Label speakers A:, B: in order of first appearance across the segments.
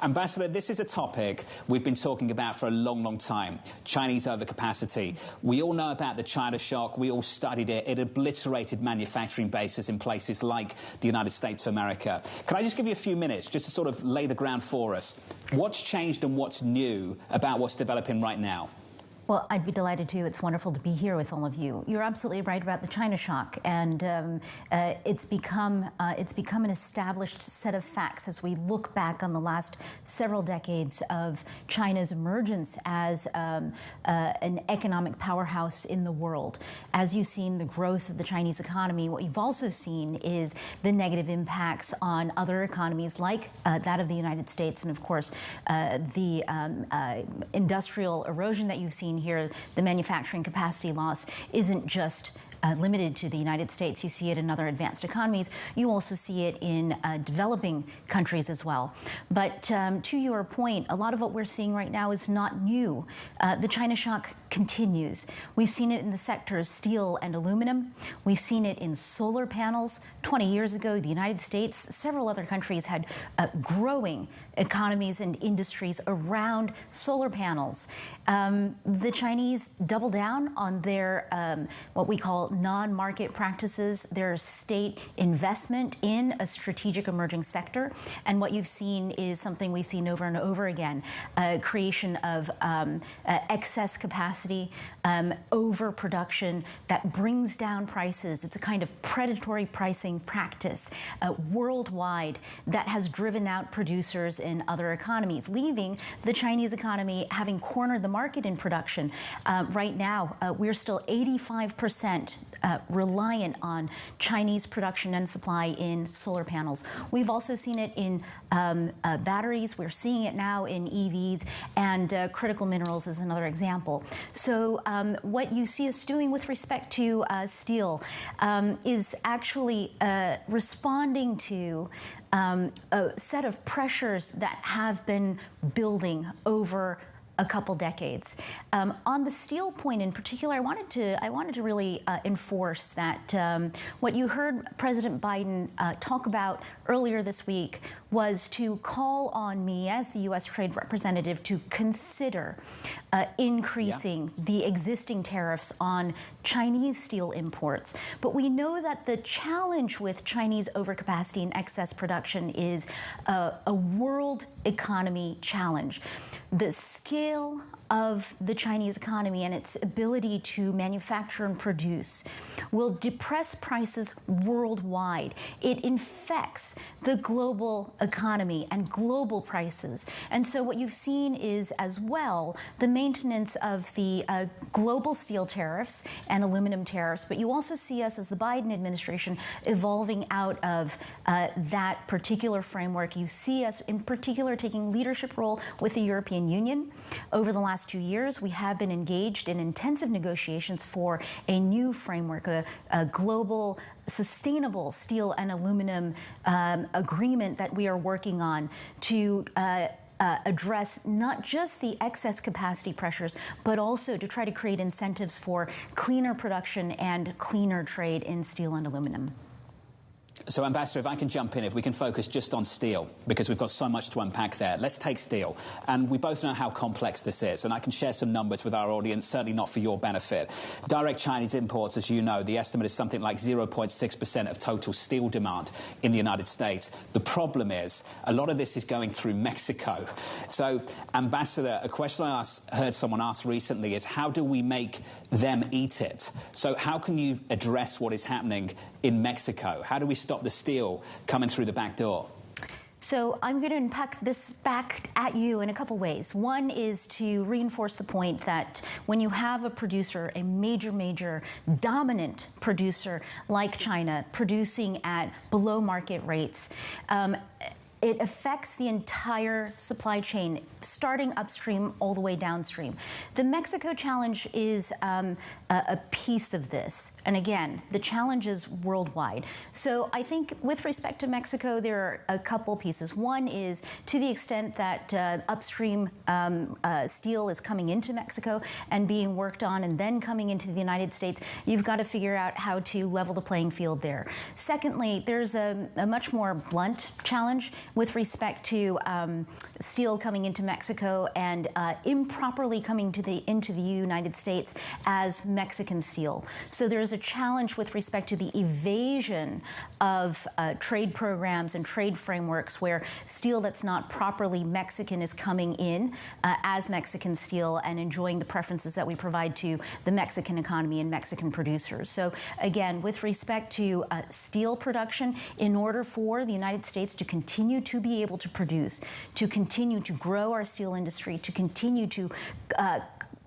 A: Ambassador, this is a topic we've been talking about for a long, long time, Chinese overcapacity. We all know about the China shock. We all studied it. It obliterated manufacturing bases in places like the United States of America. Can I just give you a few minutes just to sort of lay the ground for us? What's changed and what's new about what's developing right now?
B: Well, I'd be delighted to. It's wonderful to be here with all of you. You're absolutely right about the China shock, and it's become an established set of facts as we look back on the last several decades of China's emergence as an economic powerhouse in the world. As you've seen the growth of the Chinese economy, what you've also seen is the negative impacts on other economies like that of the United States, and of course the industrial erosion that you've seen here. The manufacturing capacity loss isn't just limited to the United States. You see it in other advanced economies. You also see it in developing countries as well. But to your point, a lot of what we're seeing right now is not new. The China shock continues. We've seen it in the sectors steel and aluminum. We've seen it in solar panels. 20 years ago, the United States, several other countries had growing economies and industries around solar panels. The Chinese double down on their what we call non-market practices, their state investment in a strategic emerging sector. And what you've seen is something we've seen over and over again, creation of excess capacity, overproduction that brings down prices. It's a kind of predatory pricing practice worldwide that has driven out producers in other economies, leaving the Chinese economy having cornered the market in production. Right now, we're still 85% reliant on Chinese production and supply in solar panels. We've also seen it in batteries. We're seeing it now in EVs, and critical minerals is another example. So what you see us doing with respect to steel is actually responding to a set of pressures that have been building over a couple decades. On the steel point in particular, I wanted to really enforce that what you heard President Biden talk about earlier this week was to call on me as the U.S. Trade Representative to consider increasing the existing tariffs on Chinese steel imports. But we know that the challenge with Chinese overcapacity and excess production is a world economy challenge. The scale of the Chinese economy and its ability to manufacture and produce will depress prices worldwide. It infects the global economy and global prices. And so what you've seen is, as well, the maintenance of the global steel tariffs and aluminum tariffs, but you also see us as the Biden administration evolving out of that particular framework. You see us in particular taking leadership role with the European Union. Over the last 2 years, we have been engaged in intensive negotiations for a new framework, a global sustainable steel and aluminum agreement that we are working on to address not just the excess capacity pressures, but also to try to create incentives for cleaner production and cleaner trade in steel and aluminum.
A: So, Ambassador, if I can jump in, if we can focus just on steel, because we've got so much to unpack there. Let's take steel. And we both know how complex this is, and I can share some numbers with our audience, certainly not for your benefit. Direct Chinese imports, as you know, the estimate is something like 0.6% of total steel demand in the United States. The problem is a lot of this is going through Mexico. So, Ambassador, a question I heard someone ask recently is, how do we make them eat it? So how can you address what is happening in Mexico? How do we stop the steel coming through the back door?
B: So I'm going to unpack this back at you in a couple ways. One is to reinforce the point that when you have a producer, a major dominant producer like China, producing at below market rates, it affects the entire supply chain, starting upstream all the way downstream. The Mexico challenge is a piece of this. And again, the challenge is worldwide. So I think with respect to Mexico, there are a couple pieces. One is to the extent that upstream steel is coming into Mexico and being worked on and then coming into the United States, you've got to figure out how to level the playing field there. Secondly, there's a much more blunt challenge with respect to steel coming into Mexico and improperly coming to into the United States as Mexican steel. So there's a challenge with respect to the evasion of trade programs and trade frameworks where steel that's not properly Mexican is coming in as Mexican steel and enjoying the preferences that we provide to the Mexican economy and Mexican producers. So again, with respect to steel production, in order for the United States to continue to be able to produce, to continue to grow our steel industry, to continue to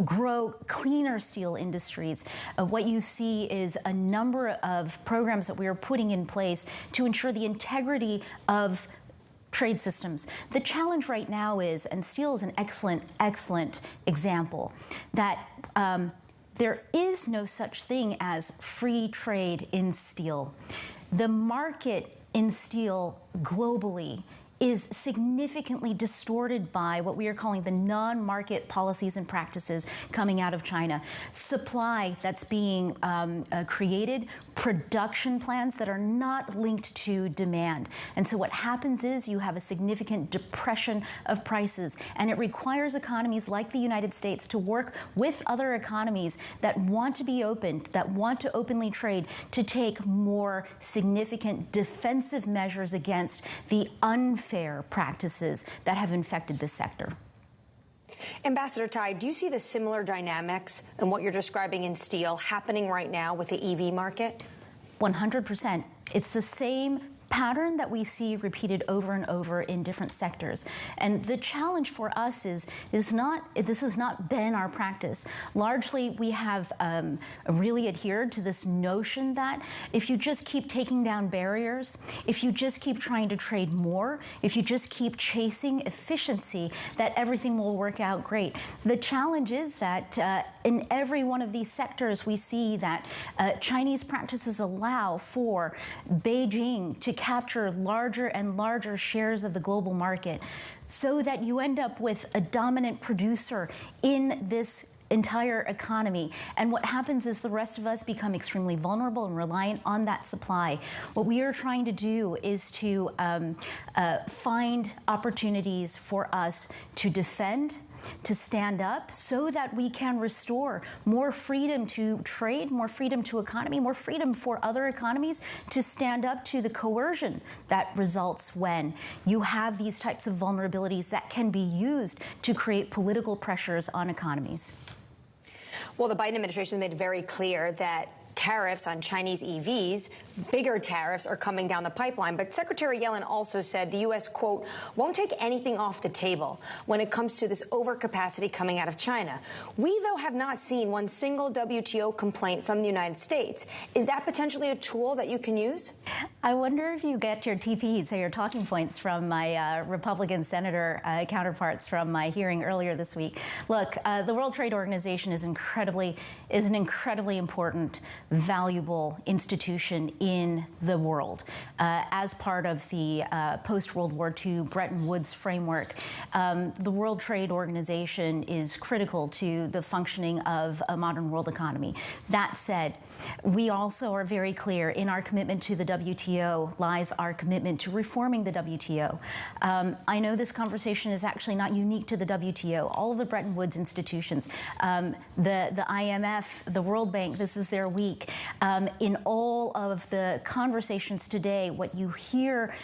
B: grow cleaner steel industries, what you see is a number of programs that we are putting in place to ensure the integrity of trade systems. The challenge right now is, and steel is an excellent example, that there is no such thing as free trade in steel. The market in steel globally is significantly distorted by what we are calling the non-market policies and practices coming out of China. Supply that's being created, production plans that are not linked to demand. And so what happens is you have a significant depression of prices, and it requires economies like the United States to work with other economies that want to be opened, that want to openly trade, to take more significant defensive measures against the unfair practices that have infected this sector.
C: Ambassador Tai, do you see the similar dynamics in what you're describing in steel happening right now with the EV market?
B: 100%. It's the same pattern that we see repeated over and over in different sectors. And the challenge for us is this has not been our practice. Largely, we have really adhered to this notion that if you just keep taking down barriers, if you just keep trying to trade more, if you just keep chasing efficiency, that everything will work out great. The challenge is that in every one of these sectors, we see that Chinese practices allow for Beijing to capture larger and larger shares of the global market so that you end up with a dominant producer in this entire economy. And what happens is the rest of us become extremely vulnerable and reliant on that supply. What we are trying to do is to find opportunities for us to defend, to stand up, so that we can restore more freedom to trade, more freedom to economy, more freedom for other economies to stand up to the coercion that results when you have these types of vulnerabilities that can be used to create political pressures on economies.
C: Well, the Biden administration made it very clear that tariffs on Chinese EVs, bigger tariffs, are coming down the pipeline. But Secretary Yellen also said the U.S., quote, won't take anything off the table when it comes to this overcapacity coming out of China. We, though, have not seen one single WTO complaint from the United States. Is that potentially a tool that you can use?
B: I wonder if you get your TPs, so your talking points, from my Republican senator counterparts from my hearing earlier this week. Look, the World Trade Organization is an incredibly important, valuable institution in the world. As part of the post-World War II Bretton Woods framework, the World Trade Organization is critical to the functioning of a modern world economy. That said, we also are very clear in our commitment to the WTO lies our commitment to reforming the WTO. I know this conversation is actually not unique to the WTO. All of the Bretton Woods institutions, the IMF, the World Bank, this is their week. In all of the conversations today, what you hear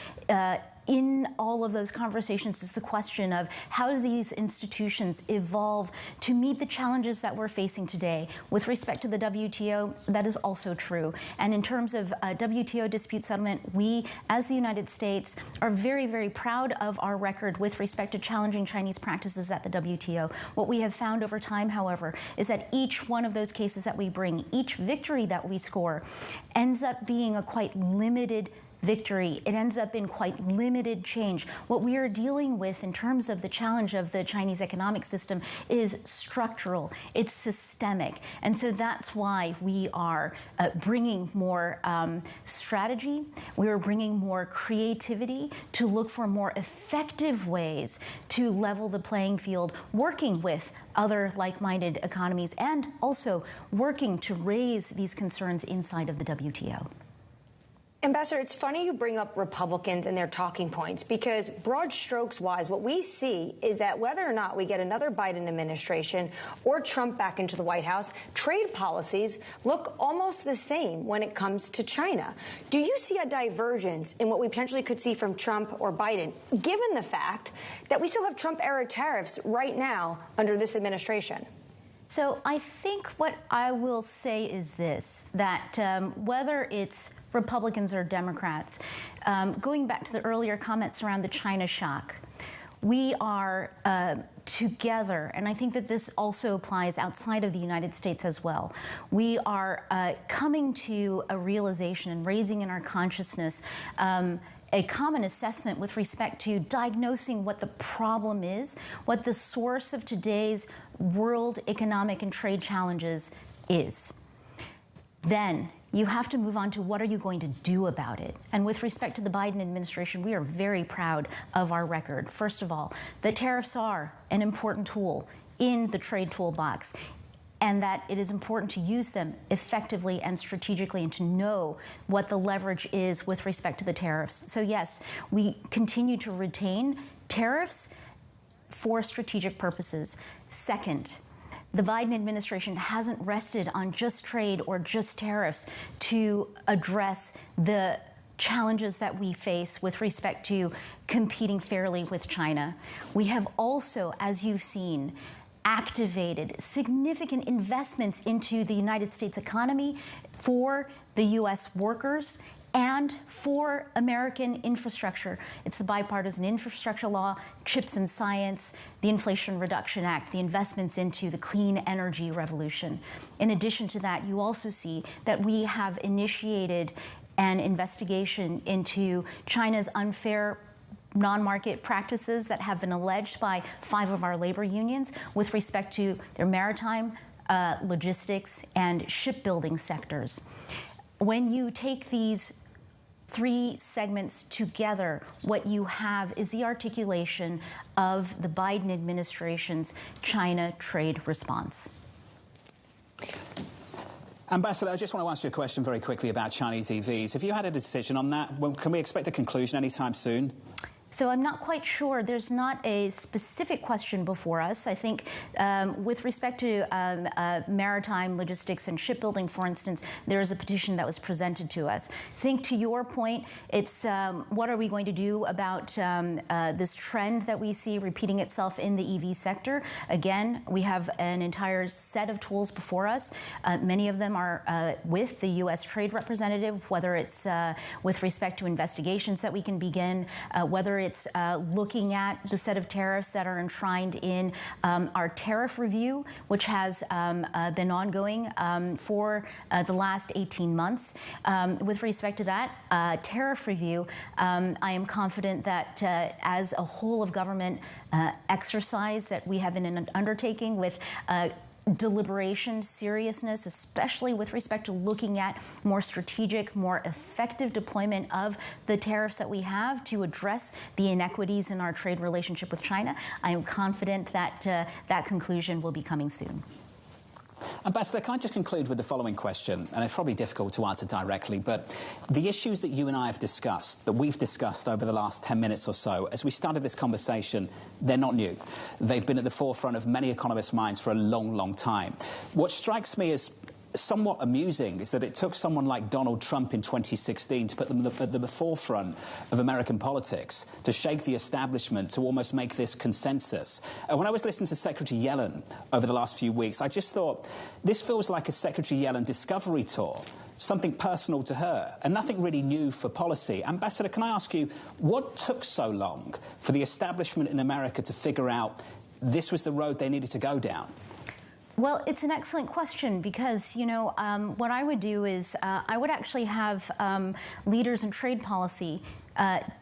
B: in all of those conversations is the question of how do these institutions evolve to meet the challenges that we're facing today. With respect to the WTO, that is also true. And in terms of WTO dispute settlement, we, as the United States, are very, very proud of our record with respect to challenging Chinese practices at the WTO. What we have found over time, however, is that each one of those cases that we bring, each victory that we score, ends up being a quite limited victory. It ends up in quite limited change. What we are dealing with in terms of the challenge of the Chinese economic system is structural. It's systemic. And so that's why we are bringing more strategy. We are bringing more creativity to look for more effective ways to level the playing field, working with other like-minded economies, and also working to raise these concerns inside of the WTO.
C: Ambassador, it's funny you bring up Republicans and their talking points, because broad strokes wise, what we see is that whether or not we get another Biden administration or Trump back into the White House, trade policies look almost the same when it comes to China. Do you see a divergence in what we potentially could see from Trump or Biden, given the fact that we still have Trump-era tariffs right now under this administration?
B: So I think what I will say is this, that whether it's Republicans or Democrats, going back to the earlier comments around the China shock, we are together, and I think that this also applies outside of the United States as well. We are coming to a realization and raising in our consciousness a common assessment with respect to diagnosing what the problem is, what the source of today's world economic and trade challenges is. Then you have to move on to what are you going to do about it. And with respect to the Biden administration, we are very proud of our record. First of all, that tariffs are an important tool in the trade toolbox, and that it is important to use them effectively and strategically, and to know what the leverage is with respect to the tariffs. So yes, we continue to retain tariffs for strategic purposes. Second, the Biden administration hasn't rested on just trade or just tariffs to address the challenges that we face with respect to competing fairly with China. We have also, as you've seen, activated significant investments into the United States economy for the U.S. workers and for American infrastructure. It's the bipartisan infrastructure law, CHIPS and Science, the Inflation Reduction Act, the investments into the clean energy revolution. In addition to that, you also see that we have initiated an investigation into China's unfair non-market practices that have been alleged by 5 of our labor unions with respect to their maritime, logistics, and shipbuilding sectors. When you take these 3 segments together, what you have is the articulation of the Biden administration's China trade response.
A: Ambassador, I just want to ask you a question very quickly about Chinese EVs. Have you had a decision on that? Can we expect a conclusion anytime soon?
B: So I'm not quite sure. There's not a specific question before us. I think with respect to maritime logistics and shipbuilding, for instance, there is a petition that was presented to us. I think to your point, it's what are we going to do about this trend that we see repeating itself in the EV sector? Again, we have an entire set of tools before us. Many of them are with the U.S. Trade Representative, whether it's with respect to investigations that we can begin, whether it's looking at the set of tariffs that are enshrined in our tariff review, which has been ongoing for the last 18 months. With respect to that tariff review, I am confident that as a whole of government exercise that we have been undertaking with deliberation, seriousness, especially with respect to looking at more strategic, more effective deployment of the tariffs that we have to address the inequities in our trade relationship with China. I am confident that that conclusion will be coming soon.
A: Ambassador, can I just conclude with the following question? And it's probably difficult to answer directly, but the issues that you and I have discussed, that we've discussed over the last 10 minutes or so, as we started this conversation, they're not new. They've been at the forefront of many economists' minds for a long, long time. What strikes me as somewhat amusing is that it took someone like Donald Trump in 2016 to put them at the forefront of American politics, to shake the establishment, to almost make this consensus. When I was listening to Secretary Yellen over the last few weeks, I just thought, this feels like a Secretary Yellen discovery tour, something personal to her, and nothing really new for policy. Ambassador, can I ask you, what took so long for the establishment in America to figure out this was the road they needed to go down?
B: Well, it's an excellent question because, what I would do is I would actually have leaders in trade policy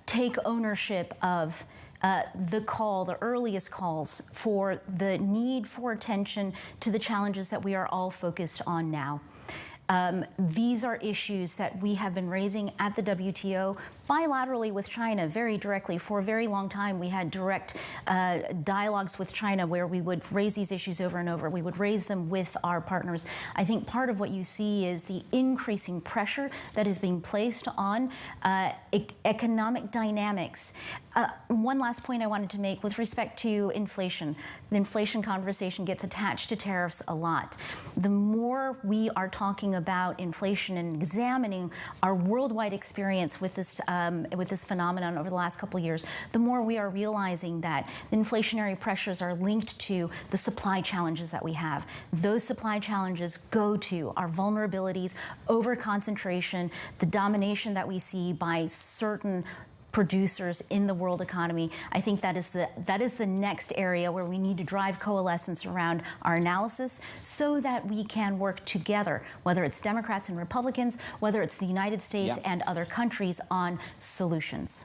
B: take ownership of the earliest calls for the need for attention to the challenges that we are all focused on now. These are issues that we have been raising at the WTO bilaterally with China very directly. For a very long time, we had direct dialogues with China where we would raise these issues over and over. We would raise them with our partners. I think part of what you see is the increasing pressure that is being placed on economic dynamics. One last point I wanted to make with respect to inflation. The inflation conversation gets attached to tariffs a lot. The more we are talking about inflation and examining our worldwide experience with this phenomenon over the last couple of years, the more we are realizing that the inflationary pressures are linked to the supply challenges that we have. Those supply challenges go to our vulnerabilities, over-concentration, the domination that we see by certain producers in the world economy. I think that is the next area where we need to drive coalescence around our analysis so that we can work together, whether it's Democrats and Republicans, whether it's the United States and other countries, on solutions.